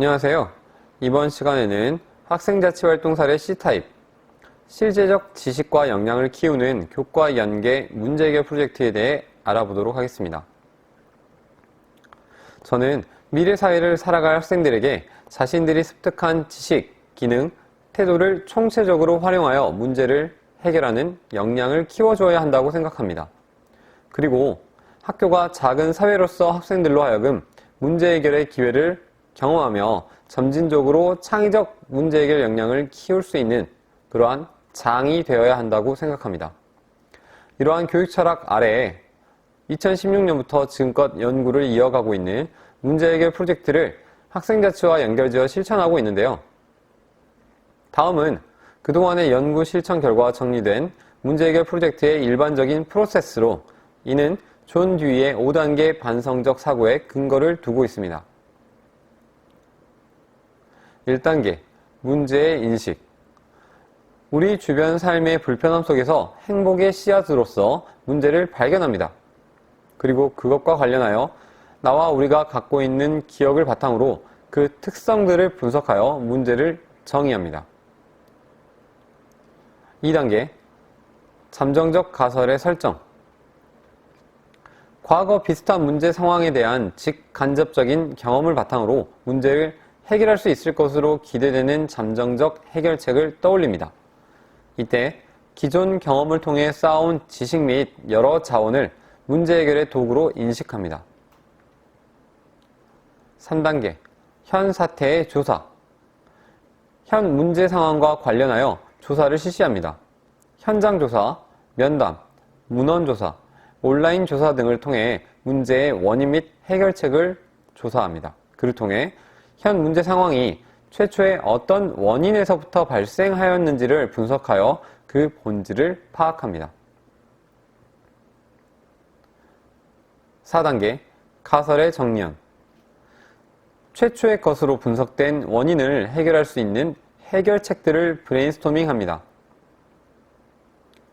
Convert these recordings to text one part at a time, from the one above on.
안녕하세요. 이번 시간에는 학생자치활동 사례 C타입, 실제적 지식과 역량을 키우는 교과 연계 문제해결 프로젝트에 대해 알아보도록 하겠습니다. 저는 미래 사회를 살아갈 학생들에게 자신들이 습득한 지식, 기능, 태도를 총체적으로 활용하여 문제를 해결하는 역량을 키워줘야 한다고 생각합니다. 그리고 학교가 작은 사회로서 학생들로 하여금 문제 해결의 기회를 경험하며 점진적으로 창의적 문제 해결 역량을 키울 수 있는 그러한 장이 되어야 한다고 생각합니다. 이러한 교육 철학 아래에 2016년부터 지금껏 연구를 이어가고 있는 문제 해결 프로젝트를 학생자치와 연결지어 실천하고 있는데요. 다음은 그동안의 연구 실천 결과가 정리된 문제 해결 프로젝트의 일반적인 프로세스로 이는 존 듀이의 5단계 반성적 사고에 근거를 두고 있습니다. 1단계, 문제의 인식. 우리 주변 삶의 불편함 속에서 행복의 씨앗으로서 문제를 발견합니다. 그리고 그것과 관련하여 나와 우리가 갖고 있는 기억을 바탕으로 그 특성들을 분석하여 문제를 정의합니다. 2단계, 잠정적 가설의 설정. 과거 비슷한 문제 상황에 대한 직간접적인 경험을 바탕으로 문제를 해결할 수 있을 것으로 기대되는 잠정적 해결책을 떠올립니다. 이때 기존 경험을 통해 쌓아온 지식 및 여러 자원을 문제 해결의 도구로 인식합니다. 3단계, 현 사태의 조사. 현 문제 상황과 관련하여 조사를 실시합니다. 현장 조사, 면담, 문헌 조사, 온라인 조사 등을 통해 문제의 원인 및 해결책을 조사합니다. 그를 통해 현 문제 상황이 최초에 어떤 원인에서부터 발생하였는지를 분석하여 그 본질을 파악합니다. 4단계, 가설의 정리형. 최초의 것으로 분석된 원인을 해결할 수 있는 해결책들을 브레인스토밍합니다.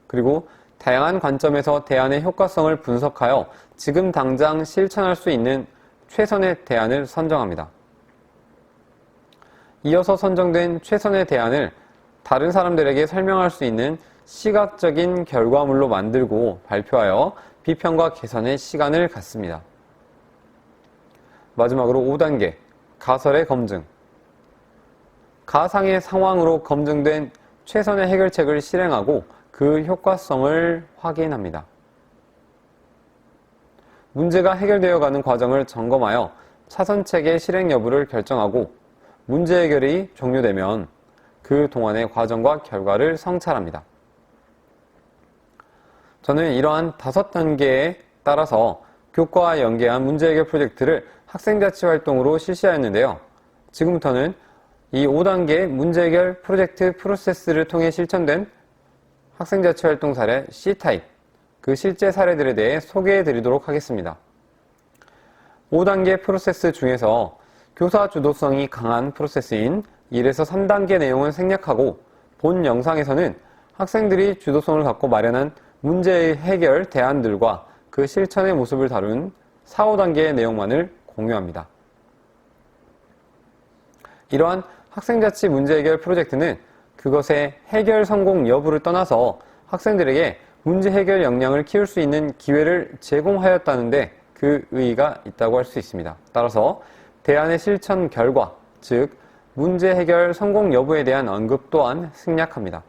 그리고 다양한 관점에서 대안의 효과성을 분석하여 지금 당장 실천할 수 있는 최선의 대안을 선정합니다. 이어서 선정된 최선의 대안을 다른 사람들에게 설명할 수 있는 시각적인 결과물로 만들고 발표하여 비평과 개선의 시간을 갖습니다. 마지막으로 5단계, 가설의 검증. 가상의 상황으로 검증된 최선의 해결책을 실행하고 그 효과성을 확인합니다. 문제가 해결되어 가는 과정을 점검하여 차선책의 실행 여부를 결정하고 문제 해결이 종료되면 그 동안의 과정과 결과를 성찰합니다. 저는 이러한 5단계에 따라서 교과와 연계한 문제 해결 프로젝트를 학생자치 활동으로 실시하였는데요. 지금부터는 이 5단계 문제 해결 프로젝트 프로세스를 통해 실천된 학생자치 활동 사례 C타입, 그 실제 사례들에 대해 소개해 드리도록 하겠습니다. 5단계 프로세스 중에서 교사 주도성이 강한 프로세스인 1에서 3단계 내용을 생략하고 본 영상에서는 학생들이 주도성을 갖고 마련한 문제 해결 대안들과 그 실천의 모습을 다룬 4, 5단계의 내용만을 공유합니다. 이러한 학생자치 문제 해결 프로젝트는 그것의 해결 성공 여부를 떠나서 학생들에게 문제 해결 역량을 키울 수 있는 기회를 제공하였다는데 그 의의가 있다고 할 수 있습니다. 따라서 대안의 실천 결과, 즉 문제 해결 성공 여부에 대한 언급 또한 생략합니다.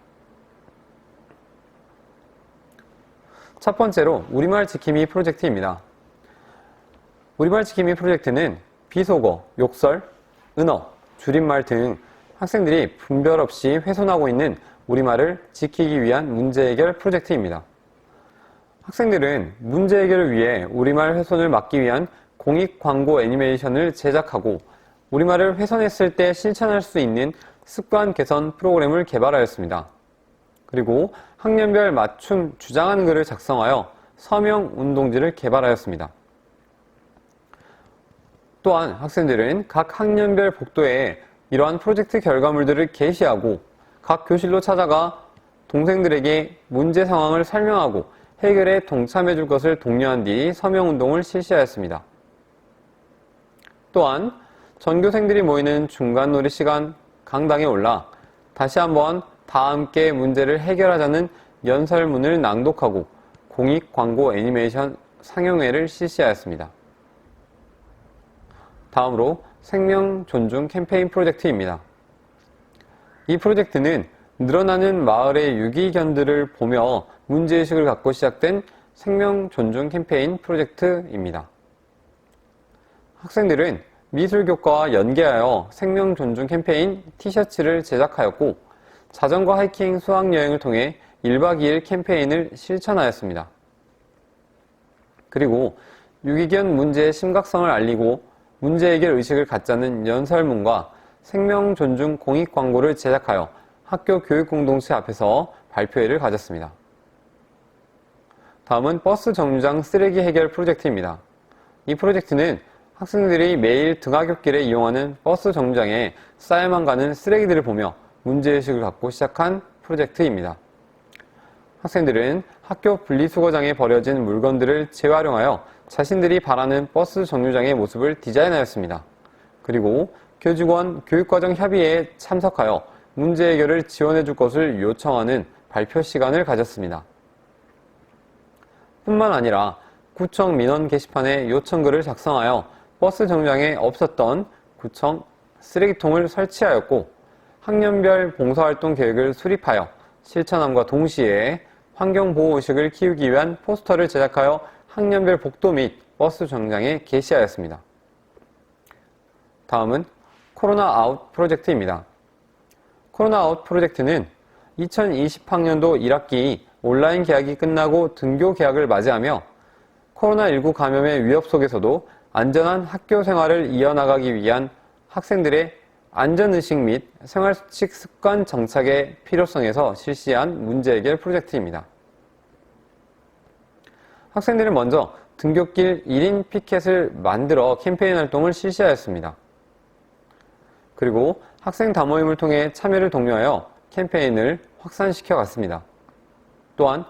첫 번째로 우리말 지킴이 프로젝트입니다. 우리말 지킴이 프로젝트는 비속어, 욕설, 은어, 줄임말 등 학생들이 분별 없이 훼손하고 있는 우리말을 지키기 위한 문제 해결 프로젝트입니다. 학생들은 문제 해결을 위해 우리말 훼손을 막기 위한 공익 광고 애니메이션을 제작하고 우리말을 훼손했을 때 실천할 수 있는 습관 개선 프로그램을 개발하였습니다. 그리고 학년별 맞춤 주장한 글을 작성하여 서명 운동지를 개발하였습니다. 또한 학생들은 각 학년별 복도에 이러한 프로젝트 결과물들을 게시하고 각 교실로 찾아가 동생들에게 문제 상황을 설명하고 해결에 동참해 줄 것을 독려한 뒤 서명운동을 실시하였습니다. 또한 전교생들이 모이는 중간놀이 시간 강당에 올라 다시 한번 다 함께 문제를 해결하자는 연설문을 낭독하고 공익 광고 애니메이션 상영회를 실시하였습니다. 다음으로 생명 존중 캠페인 프로젝트입니다. 이 프로젝트는 늘어나는 마을의 유기견들을 보며 문제의식을 갖고 시작된 생명 존중 캠페인 프로젝트입니다. 학생들은 미술교과와 연계하여 생명 존중 캠페인 티셔츠를 제작하였고 자전거 하이킹 수학여행을 통해 1박 2일 캠페인을 실천하였습니다. 그리고 유기견 문제의 심각성을 알리고 문제 해결 의식을 갖자는 연설문과 생명 존중 공익 광고를 제작하여 학교 교육 공동체 앞에서 발표회를 가졌습니다. 다음은 버스 정류장 쓰레기 해결 프로젝트입니다. 이 프로젝트는 학생들이 매일 등하굣길에 이용하는 버스 정류장에 쌓여만 가는 쓰레기들을 보며 문제의식을 갖고 시작한 프로젝트입니다. 학생들은 학교 분리수거장에 버려진 물건들을 재활용하여 자신들이 바라는 버스 정류장의 모습을 디자인하였습니다. 그리고 교직원 교육과정 협의회에 참석하여 문제 해결을 지원해 줄 것을 요청하는 발표 시간을 가졌습니다. 뿐만 아니라 구청 민원 게시판에 요청글을 작성하여 버스 정류장에 없었던 구청 쓰레기통을 설치하였고 학년별 봉사활동 계획을 수립하여 실천함과 동시에 환경보호의식을 키우기 위한 포스터를 제작하여 학년별 복도 및 버스 정류장에 게시하였습니다. 다음은 코로나 아웃 프로젝트입니다. 코로나 아웃 프로젝트는 2020학년도 1학기 온라인 개학이 끝나고 등교 개학을 맞이하며 코로나19 감염의 위협 속에서도 안전한 학교 생활을 이어나가기 위한 학생들의 안전의식 및 생활수칙 습관 정착의 필요성에서 실시한 문제 해결 프로젝트입니다. 학생들은 먼저 등굣길 1인 피켓을 만들어 캠페인 활동을 실시하였습니다. 그리고 학생 다모임을 통해 참여를 독려하여 캠페인을 확산시켜 갔습니다. 또한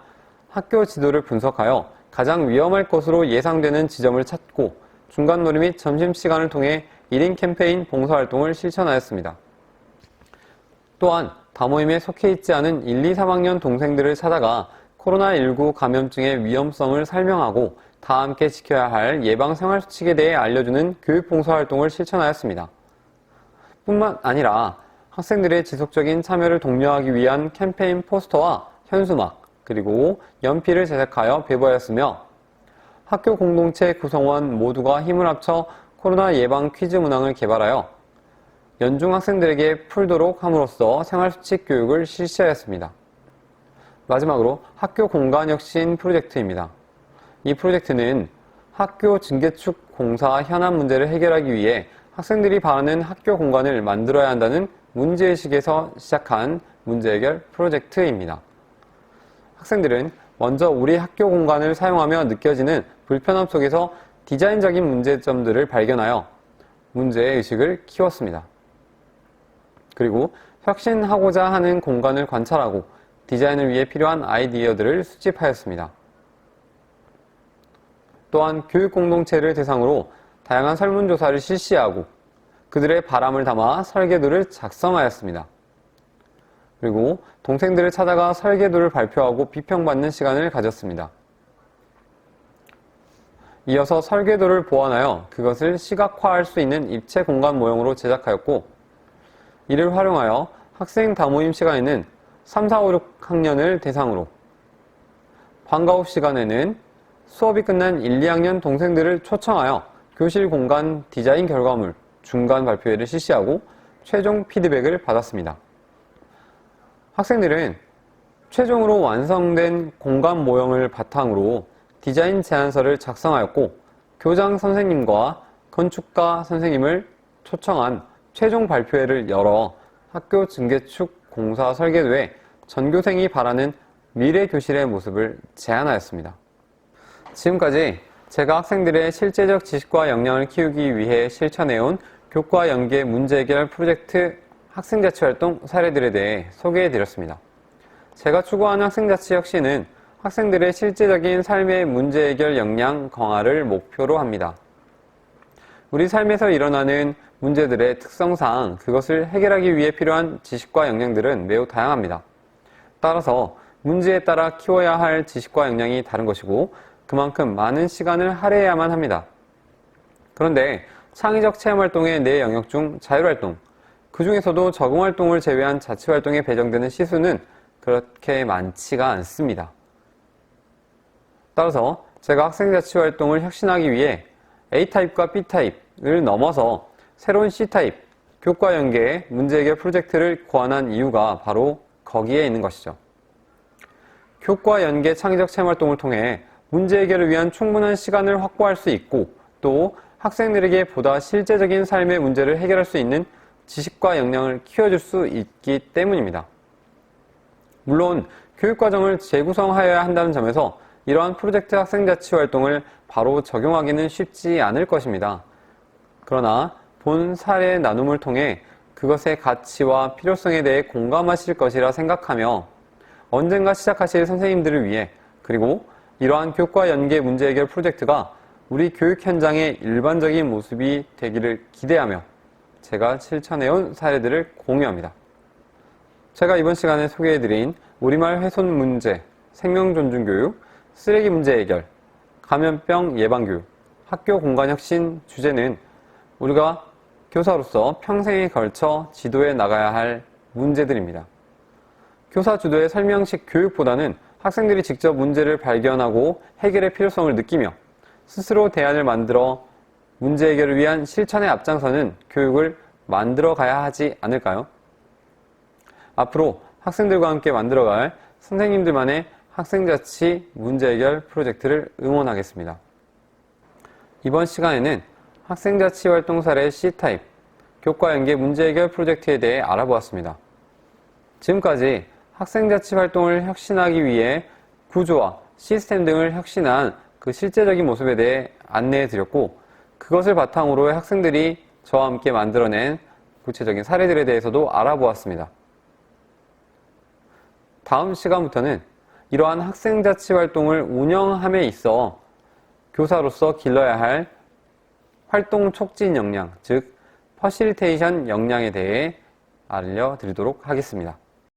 학교 지도를 분석하여 가장 위험할 것으로 예상되는 지점을 찾고 중간놀이 및 점심시간을 통해 1인 캠페인 봉사활동을 실천하였습니다. 또한 다모임에 속해 있지 않은 1, 2, 3학년 동생들을 찾아가 코로나19 감염증의 위험성을 설명하고 다 함께 지켜야 할 예방 생활수칙에 대해 알려주는 교육 봉사활동을 실천하였습니다. 뿐만 아니라 학생들의 지속적인 참여를 독려하기 위한 캠페인 포스터와 현수막 그리고 연필을 제작하여 배부하였으며 학교 공동체 구성원 모두가 힘을 합쳐 코로나 예방 퀴즈 문항을 개발하여 연중 학생들에게 풀도록 함으로써 생활수칙 교육을 실시하였습니다. 마지막으로 학교 공간혁신 프로젝트입니다. 이 프로젝트는 학교 증개축 공사 현안 문제를 해결하기 위해 학생들이 바라는 학교 공간을 만들어야 한다는 문제의식에서 시작한 문제 해결 프로젝트입니다. 학생들은 먼저 우리 학교 공간을 사용하며 느껴지는 불편함 속에서 디자인적인 문제점들을 발견하여 문제의식을 키웠습니다. 그리고 혁신하고자 하는 공간을 관찰하고 디자인을 위해 필요한 아이디어들을 수집하였습니다. 또한 교육 공동체를 대상으로 다양한 설문조사를 실시하고 그들의 바람을 담아 설계도를 작성하였습니다. 그리고 동생들을 찾아가 설계도를 발표하고 비평받는 시간을 가졌습니다. 이어서 설계도를 보완하여 그것을 시각화할 수 있는 입체 공간 모형으로 제작하였고 이를 활용하여 학생 다모임 시간에는 3, 4, 5, 6학년을 대상으로 방과 후 시간에는 수업이 끝난 1, 2학년 동생들을 초청하여 교실 공간 디자인 결과물 중간 발표회를 실시하고 최종 피드백을 받았습니다. 학생들은 최종으로 완성된 공간 모형을 바탕으로 디자인 제안서를 작성하였고 교장 선생님과 건축가 선생님을 초청한 최종 발표회를 열어 학교 증개축 공사 설계도에 전교생이 바라는 미래 교실의 모습을 제안하였습니다. 지금까지 제가 학생들의 실제적 지식과 역량을 키우기 위해 실천해온 교과 연계 문제 해결 프로젝트 학생자치활동 사례들에 대해 소개해드렸습니다. 제가 추구하는 학생자치 혁신은 학생들의 실제적인 삶의 문제 해결 역량 강화를 목표로 합니다. 우리 삶에서 일어나는 문제들의 특성상 그것을 해결하기 위해 필요한 지식과 역량들은 매우 다양합니다. 따라서 문제에 따라 키워야 할 지식과 역량이 다른 것이고 그만큼 많은 시간을 할애해야만 합니다. 그런데 창의적 체험활동의 네 영역 중 자율활동, 그 중에서도 적응활동을 제외한 자치활동에 배정되는 시수는 그렇게 많지가 않습니다. 따라서 제가 학생자치활동을 혁신하기 위해 A타입과 B타입을 넘어서 새로운 C타입, 교과 연계의 문제 해결 프로젝트를 고안한 이유가 바로 거기에 있는 것이죠. 교과 연계 창의적 체험활동을 통해 문제 해결을 위한 충분한 시간을 확보할 수 있고 또 학생들에게 보다 실제적인 삶의 문제를 해결할 수 있는 지식과 역량을 키워줄 수 있기 때문입니다. 물론 교육과정을 재구성하여야 한다는 점에서 이러한 프로젝트 학생자치활동을 바로 적용하기는 쉽지 않을 것입니다. 그러나 본 사례 나눔을 통해 그것의 가치와 필요성에 대해 공감하실 것이라 생각하며 언젠가 시작하실 선생님들을 위해 그리고 이러한 교과 연계 문제 해결 프로젝트가 우리 교육 현장의 일반적인 모습이 되기를 기대하며 제가 실천해온 사례들을 공유합니다. 제가 이번 시간에 소개해드린 우리말 훼손 문제, 생명존중교육, 쓰레기 문제 해결, 감염병 예방교육, 학교 공간혁신 주제는 우리가 교사로서 평생에 걸쳐 지도해 나가야 할 문제들입니다. 교사 주도의 설명식 교육보다는 학생들이 직접 문제를 발견하고 해결의 필요성을 느끼며 스스로 대안을 만들어 문제 해결을 위한 실천에 앞장서는 교육을 만들어 가야 하지 않을까요? 앞으로 학생들과 함께 만들어갈 선생님들만의 학생자치 문제 해결 프로젝트를 응원하겠습니다. 이번 시간에는 학생자치 활동 사례 C타입, 교과 연계 문제 해결 프로젝트에 대해 알아보았습니다. 지금까지 학생자치 활동을 혁신하기 위해 구조와 시스템 등을 혁신한 그 실제적인 모습에 대해 안내해 드렸고 그것을 바탕으로 학생들이 저와 함께 만들어낸 구체적인 사례들에 대해서도 알아보았습니다. 다음 시간부터는 이러한 학생자치 활동을 운영함에 있어 교사로서 길러야 할 활동 촉진 역량, 즉 퍼실리테이션 역량에 대해 알려드리도록 하겠습니다.